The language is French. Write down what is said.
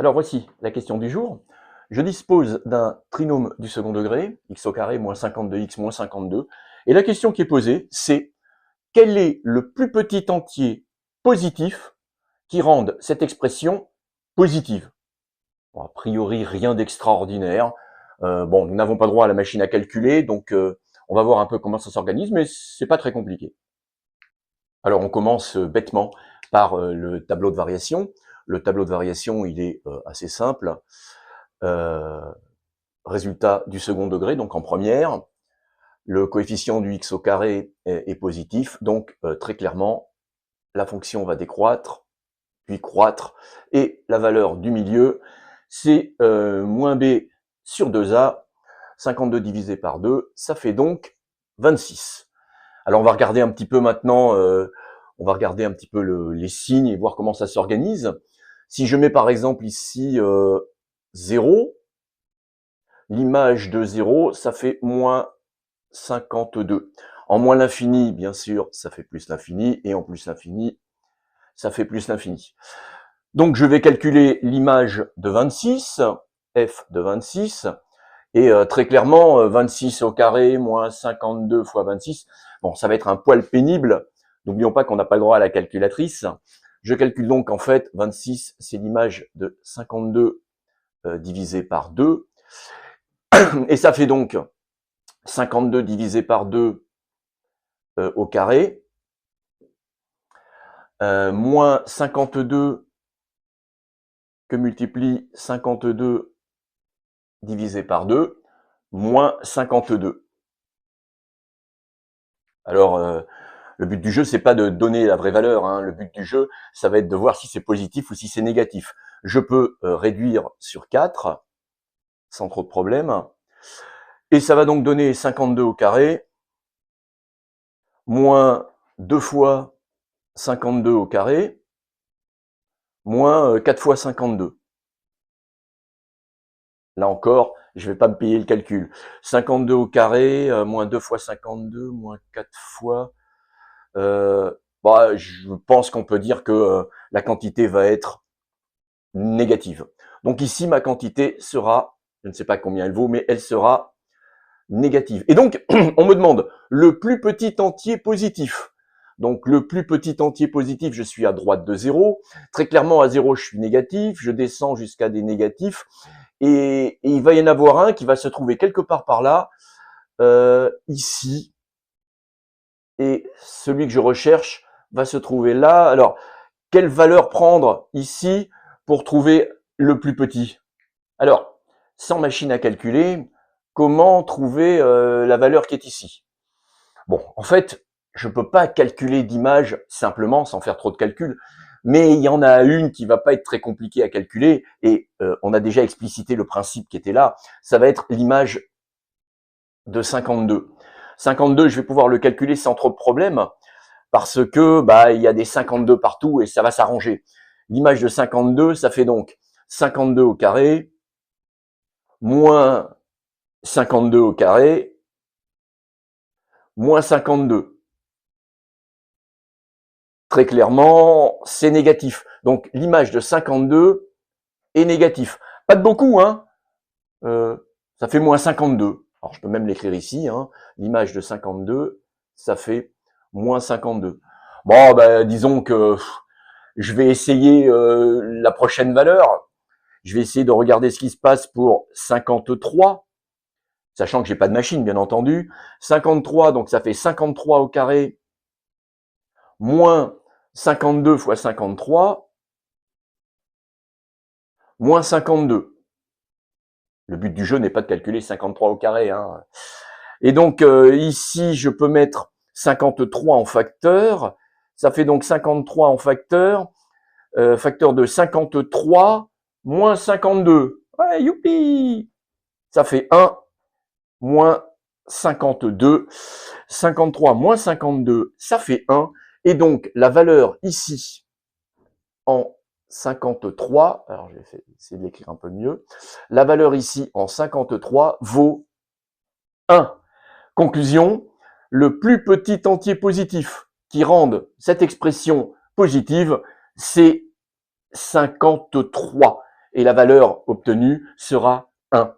Alors voici la question du jour. Je dispose d'un trinôme du second degré, x au carré moins 52x moins 52, et la question qui est posée, c'est quel est le plus petit entier positif qui rende cette expression positive? Bon, a priori, rien d'extraordinaire. Bon, nous n'avons pas droit à la machine à calculer, donc on va voir un peu comment ça s'organise, mais c'est pas très compliqué. Alors on commence bêtement par le tableau de variation. Le tableau de variation, il est assez simple. Euh, Résultat du second degré, donc en première. Le coefficient du x au carré est positif, donc très clairement, la fonction va décroître, puis croître, et la valeur du milieu, c'est moins b sur 2a, 52 divisé par 2, ça fait donc 26. Alors on va regarder un petit peu maintenant, on va regarder un petit peu les signes et voir comment ça s'organise. Si je mets par exemple ici 0, l'image de 0, ça fait moins 52. En moins l'infini, bien sûr, ça fait plus l'infini, et en plus l'infini, ça fait plus l'infini. Donc je vais calculer l'image de 26, f de 26, et très clairement, 26 au carré moins 52 fois 26, bon, ça va être un poil pénible. N'oublions pas qu'on n'a pas le droit à la calculatrice. Je calcule donc en fait 26, c'est l'image de 52 divisé par 2, et ça fait donc 52 divisé par 2 au carré, moins 52 que multiplie 52 divisé par 2, moins 52. Alors, le but du jeu, c'est pas de donner la vraie valeur, hein. Le but du jeu, ça va être de voir si c'est positif ou si c'est négatif. Je peux réduire sur 4, sans trop de problème, et ça va donc donner 52 au carré, moins 2 fois 52 au carré, moins 4 fois 52. Là encore, je vais pas me payer le calcul. 52 au carré, moins 2 fois 52, moins 4 fois... je pense qu'on peut dire que la quantité va être négative. Donc ici, ma quantité sera, je ne sais pas combien elle vaut, mais elle sera négative. Et donc, on me demande le plus petit entier positif. Donc le plus petit entier positif, je suis à droite de 0. Très clairement, à 0, je suis négatif. Je descends jusqu'à des négatifs. Et il va y en avoir un qui va se trouver quelque part par là, ici. Et celui que je recherche va se trouver là. Alors, quelle valeur prendre ici pour trouver le plus petit? Alors, sans machine à calculer, comment trouver la valeur qui est ici? Bon, en fait, je ne peux pas calculer d'image simplement sans faire trop de calculs, mais il y en a une qui va pas être très compliquée à calculer, et on a déjà explicité le principe qui était là, ça va être l'image de 52. 52, je vais pouvoir le calculer sans trop de problèmes, parce que il y a des 52 partout et ça va s'arranger. L'image de 52, ça fait donc 52 au carré, moins 52 au carré, moins 52. Très clairement, c'est négatif. Donc l'image de 52 est négatif. Pas de beaucoup, hein. Ça fait moins 52. Alors je peux même l'écrire ici, hein. L'image de 52, ça fait moins 52. Bon, disons que je vais essayer la prochaine valeur. Je vais essayer de regarder ce qui se passe pour 53, sachant que j'ai pas de machine, bien entendu. 53, donc ça fait 53 au carré, moins 52 fois 53, moins 52. Le but du jeu n'est pas de calculer 53 au carré, hein. Et donc ici, je peux mettre 53 en facteur. Ça fait donc 53 en facteur. Facteur de 53 moins 52. Ouais, youpi! Ça fait 1 moins 52. 53 moins 52, ça fait 1. Et donc, la valeur ici, en 53, alors je vais essayer de l'écrire un peu mieux, la valeur ici, en 53, vaut 1. Conclusion, le plus petit entier positif qui rende cette expression positive, c'est 53. et la valeur obtenue sera 1.